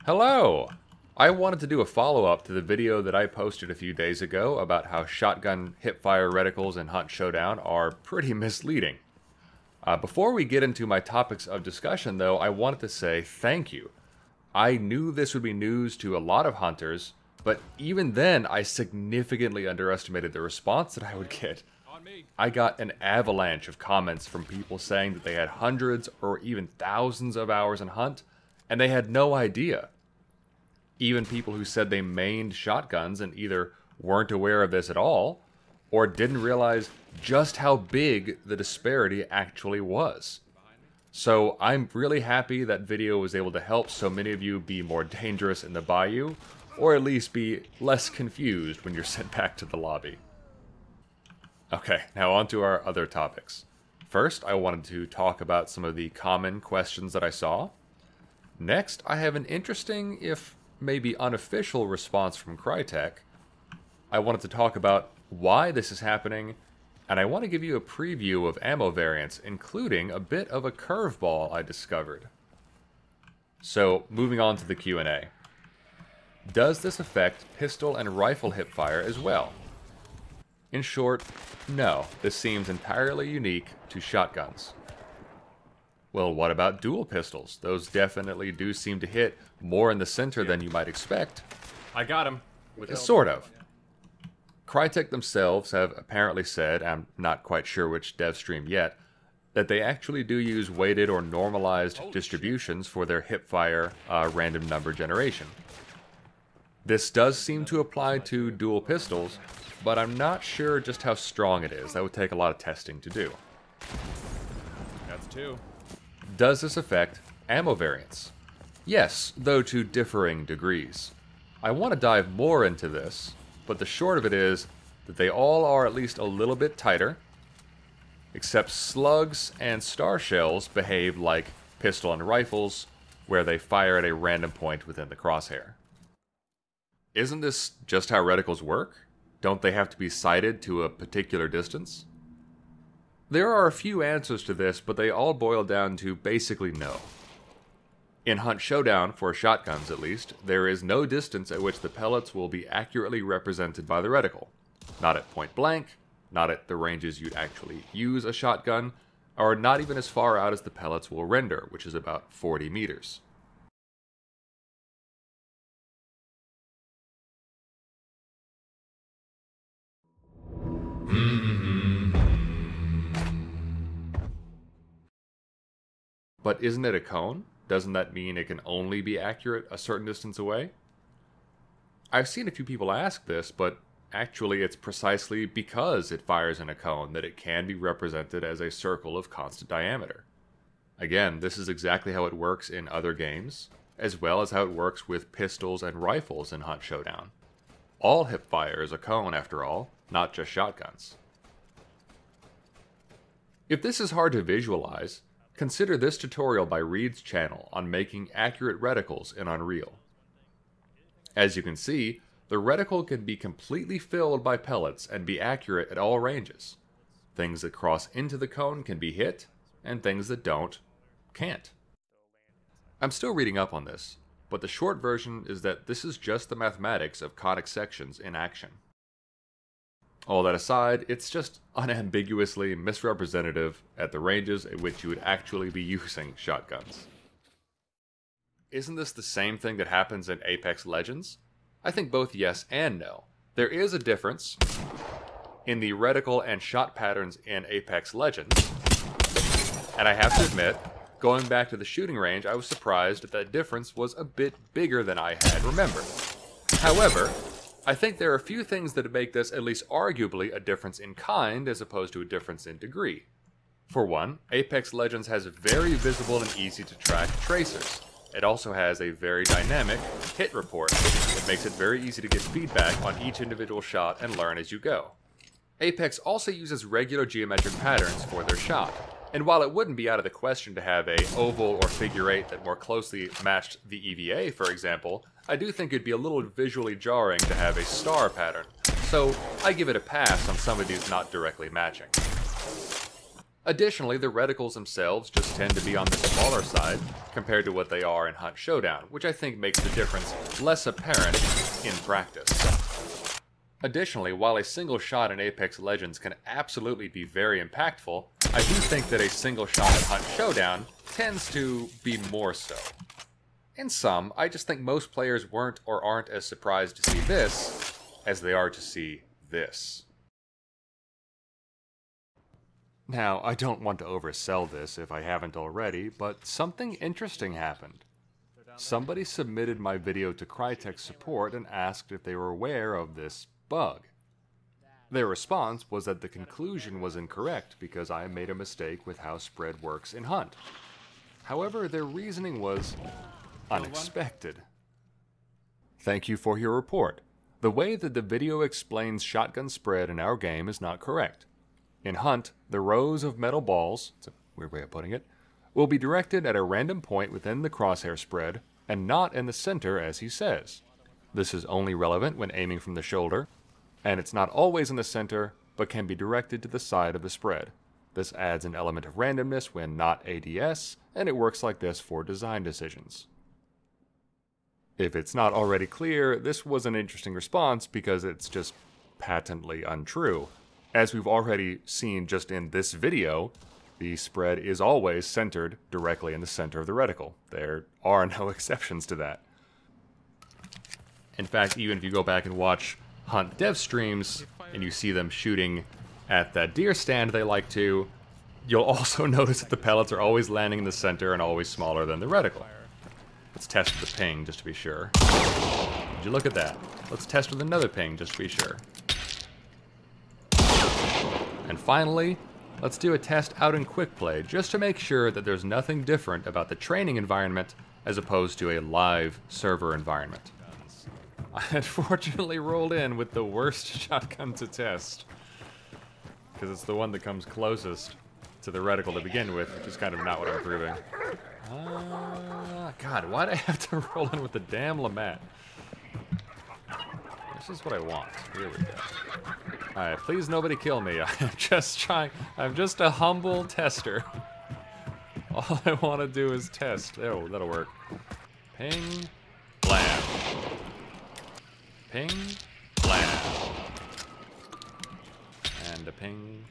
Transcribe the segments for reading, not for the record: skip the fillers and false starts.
Hello! I wanted to do a follow-up to the video that I posted a few days ago about how shotgun hipfire reticles in Hunt Showdown are pretty misleading. Before we get into my topics of discussion though, I wanted to say thank you. I knew this would be news to a lot of hunters, but even then I significantly underestimated the response that I would get. I got an avalanche of comments from people saying that they had hundreds or even thousands of hours in Hunt, and they had no idea. Even people who said they mained shotguns and either weren't aware of this at all, or didn't realize just how big the disparity actually was. So I'm really happy that video was able to help so many of you be more dangerous in the bayou, or at least be less confused when you're sent back to the lobby. Okay, now on to our other topics. First, I wanted to talk about some of the common questions that I saw. Next, I have an interesting, if maybe unofficial, response from Crytek. I wanted to talk about why this is happening, and I want to give you a preview of ammo variants, including a bit of a curveball I discovered. So, moving on to the Q&A. Does this affect pistol and rifle hipfire as well? In short, no. This seems entirely unique to shotguns. Well, what about dual pistols? Those definitely do seem to hit more in the center than you might expect. I got him. Sort of. Crytek themselves have apparently said, I'm not quite sure which dev stream yet, that they actually do use weighted or normalized distributions for their hipfire random number generation. This does seem to apply to dual pistols, but I'm not sure just how strong it is. That would take a lot of testing to do. That's two. Does this affect ammo variants? Yes, though to differing degrees. I want to dive more into this, but the short of it is that they all are at least a little bit tighter, except slugs and star shells behave like pistol and rifles, where they fire at a random point within the crosshair. Isn't this just how reticles work? Don't they have to be sighted to a particular distance? There are a few answers to this, but they all boil down to basically no. In Hunt Showdown, for shotguns at least, there is no distance at which the pellets will be accurately represented by the reticle. Not at point blank, not at the ranges you'd actually use a shotgun, or not even as far out as the pellets will render, which is about 40 meters. But isn't it a cone? Doesn't that mean it can only be accurate a certain distance away? I've seen a few people ask this, but actually it's precisely because it fires in a cone that it can be represented as a circle of constant diameter. Again, this is exactly how it works in other games, as well as how it works with pistols and rifles in Hunt Showdown. All hipfire is a cone after all, not just shotguns. If this is hard to visualize, consider this tutorial by Reed's channel on making accurate reticles in Unreal. As you can see, the reticle can be completely filled by pellets and be accurate at all ranges. Things that cross into the cone can be hit, and things that don't, can't. I'm still reading up on this, but the short version is that this is just the mathematics of conic sections in action. All that aside, it's just unambiguously misrepresentative at the ranges at which you would actually be using shotguns. Isn't this the same thing that happens in Apex Legends? I think both yes and no. There is a difference in the reticle and shot patterns in Apex Legends, and I have to admit, going back to the shooting range, I was surprised that that difference was a bit bigger than I had remembered. However, I think there are a few things that make this at least arguably a difference in kind as opposed to a difference in degree. For one, Apex Legends has very visible and easy to track tracers. It also has a very dynamic hit report that makes it very easy to get feedback on each individual shot and learn as you go. Apex also uses regular geometric patterns for their shot, and while it wouldn't be out of the question to have a oval or figure eight that more closely matched the EVA, for example, I do think it'd be a little visually jarring to have a star pattern, so I give it a pass on some of these not directly matching. Additionally, the reticles themselves just tend to be on the smaller side compared to what they are in Hunt Showdown, which I think makes the difference less apparent in practice. Additionally, while a single shot in Apex Legends can absolutely be very impactful, I do think that a single shot in Hunt Showdown tends to be more so. In sum, I just think most players weren't or aren't as surprised to see this as they are to see this. Now, I don't want to oversell this if I haven't already, but something interesting happened. Somebody submitted my video to Crytek Support and asked if they were aware of this bug. Their response was that the conclusion was incorrect because I made a mistake with how spread works in Hunt. However, their reasoning was unexpected. Thank you for your report. The way that the video explains shotgun spread in our game is not correct. In Hunt, the rows of metal balls, it's a weird way of putting it, will be directed at a random point within the crosshair spread, and not in the center as he says. This is only relevant when aiming from the shoulder, and it's not always in the center, but can be directed to the side of the spread. This adds an element of randomness when not ADS, and it works like this for design decisions. If it's not already clear, this was an interesting response because it's just patently untrue. As we've already seen just in this video, the spread is always centered directly in the center of the reticle. There are no exceptions to that. In fact, even if you go back and watch Hunt dev streams and you see them shooting at that deer stand they like to, you'll also notice that the pellets are always landing in the center and always smaller than the reticle. Let's test with the ping just to be sure. Would you look at that? Let's test with another ping just to be sure. And finally, let's do a test out in quick play just to make sure that there's nothing different about the training environment as opposed to a live server environment. I unfortunately rolled in with the worst shotgun to test because it's the one that comes closest to the reticle to begin with, which is kind of not what I'm proving. God, why'd I have to roll in with the damn Lamat? This is what I want. Here we go. Alright, please nobody kill me. I'm just a humble tester. All I want to do is test. Oh, that'll work. Ping, blam. Ping, blam. And a ping.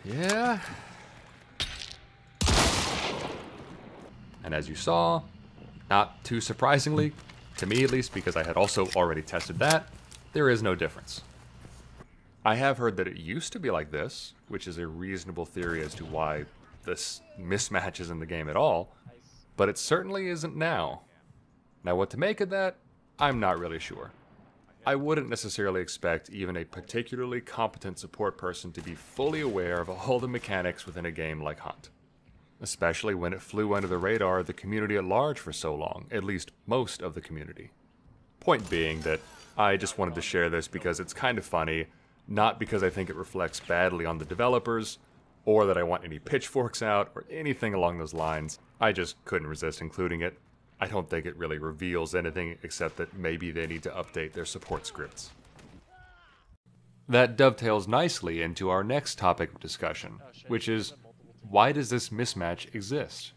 Yeah. And as you saw, not too surprisingly, to me at least, because I had also already tested that, there is no difference. I have heard that it used to be like this, which is a reasonable theory as to why this mismatch is in the game at all, but it certainly isn't now. Now what to make of that, I'm not really sure. I wouldn't necessarily expect even a particularly competent support person to be fully aware of all the mechanics within a game like Hunt. Especially when it flew under the radar of the community at large for so long, at least most of the community. Point being that I just wanted to share this because it's kind of funny, not because I think it reflects badly on the developers, or that I want any pitchforks out, or anything along those lines. I just couldn't resist including it. I don't think it really reveals anything except that maybe they need to update their support scripts. That dovetails nicely into our next topic of discussion, which is, why does this mismatch exist?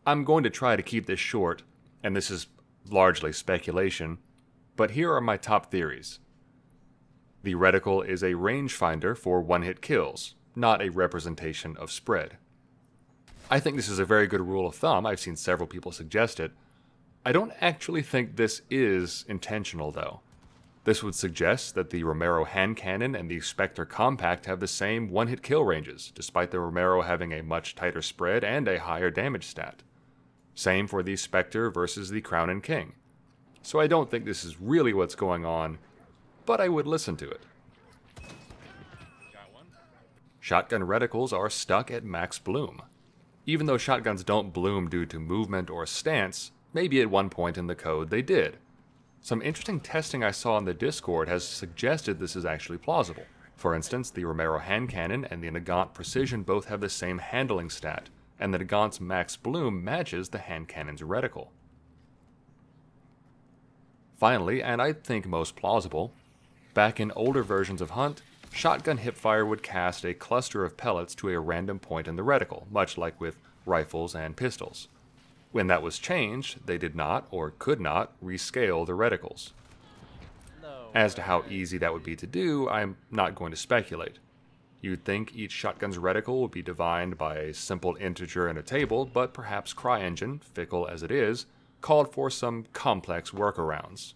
I'm going to try to keep this short, and this is largely speculation, but here are my top theories. The reticle is a rangefinder for one-hit kills, not a representation of spread. I think this is a very good rule of thumb. I've seen several people suggest it. I don't actually think this is intentional, though. This would suggest that the Romero hand cannon and the Spectre compact have the same one-hit kill ranges, despite the Romero having a much tighter spread and a higher damage stat. Same for the Spectre versus the Crown and King. So I don't think this is really what's going on, but I would listen to it. Shotgun reticles are stuck at max bloom. Even though shotguns don't bloom due to movement or stance, maybe at one point in the code they did. Some interesting testing I saw in the Discord has suggested this is actually plausible. For instance, the Romero hand cannon and the Nagant Precision both have the same handling stat, and the Nagant's max bloom matches the hand cannon's reticle. Finally, and I think most plausible, back in older versions of Hunt, shotgun hipfire would cast a cluster of pellets to a random point in the reticle, much like with rifles and pistols. When that was changed, they did not, or could not, rescale the reticles. As to how easy that would be to do, I'm not going to speculate. You'd think each shotgun's reticle would be defined by a simple integer and a table, but perhaps CryEngine, fickle as it is, called for some complex workarounds.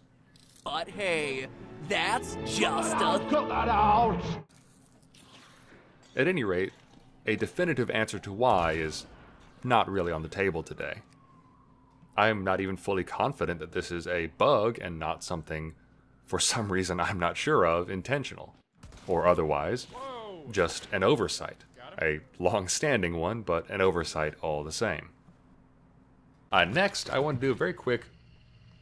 But hey, that's just a... Cut that out! At any rate, a definitive answer to why is not really on the table today. I am not even fully confident that this is a bug and not something, for some reason I'm not sure of, intentional. Or otherwise, just an oversight. A long-standing one, but an oversight all the same. Next, I want to do a very quick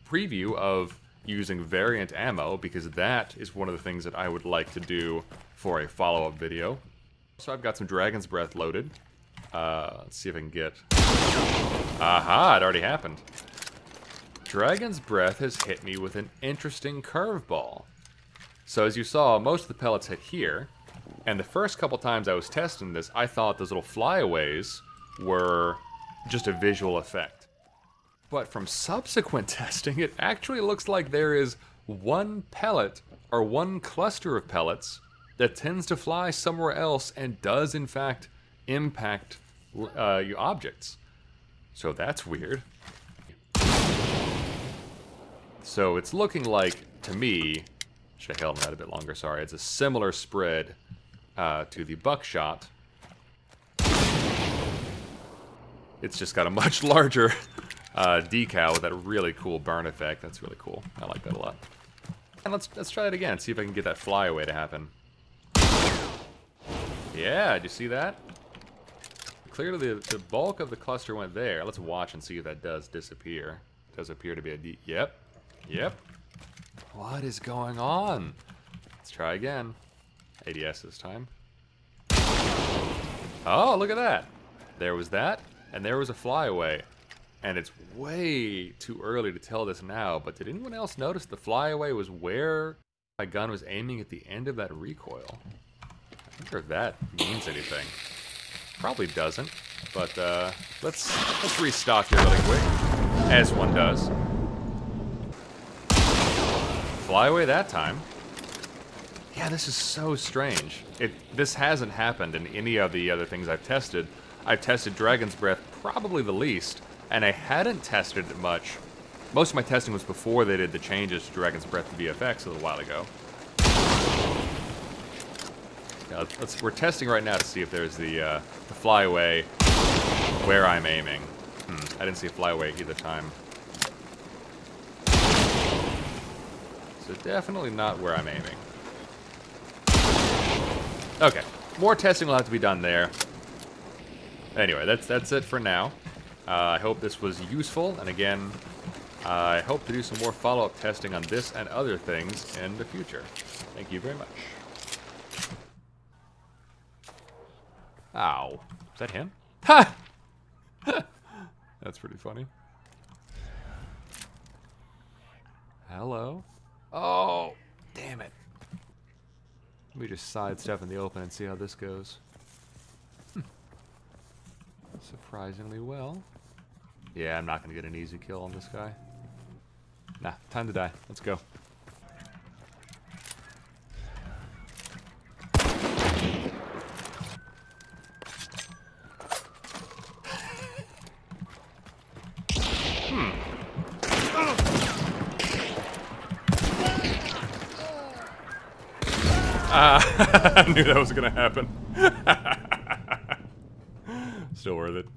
preview of using variant ammo, because that is one of the things that I would like to do for a follow-up video. So I've got some Dragon's Breath loaded. Let's see if I can get... Aha, it already happened. Dragon's Breath has hit me with an interesting curveball. So as you saw, most of the pellets hit here, and the first couple times I was testing this, I thought those little flyaways were just a visual effect. But from subsequent testing, it actually looks like there is one pellet, or one cluster of pellets, that tends to fly somewhere else and does, in fact, impact objects. So that's weird. So it's looking like, to me, should I held that a bit longer, sorry, it's a similar spread to the buckshot. It's just got a much larger decal with that really cool burn effect. That's really cool. I like that a lot. And let's try it again, see if I can get that flyaway to happen. Yeah, did you see that? Clearly the bulk of the cluster went there. Let's watch and see if that does disappear. It does appear to be a yep. Yep. What is going on? Let's try again. ADS this time. Oh, look at that. There was that, and there was a flyaway. And it's way too early to tell this now, but did anyone else notice the flyaway was where my gun was aiming at the end of that recoil? I wonder if that means anything. Probably doesn't, but let's restock here really quick, as one does. Flyaway that time. Yeah, this is so strange. This hasn't happened in any of the other things I've tested. I've tested Dragon's Breath probably the least, and I hadn't tested it much. Most of my testing was before they did the changes to Dragon's Breath to VFX a little while ago. Yeah, we're testing right now to see if there's the flyaway where I'm aiming. I didn't see a flyaway either time. So definitely not where I'm aiming. Okay, more testing will have to be done there. Anyway, that's it for now. I hope this was useful, and again, I hope to do some more follow-up testing on this and other things in the future. Thank you very much. Ow. Is that him? Ha! That's pretty funny. Hello? Oh, damn it. Let me just sidestep in the open and see how this goes. Surprisingly well. Yeah, I'm not going to get an easy kill on this guy. Nah, time to die. Let's go. I knew that was going to happen. Still worth it.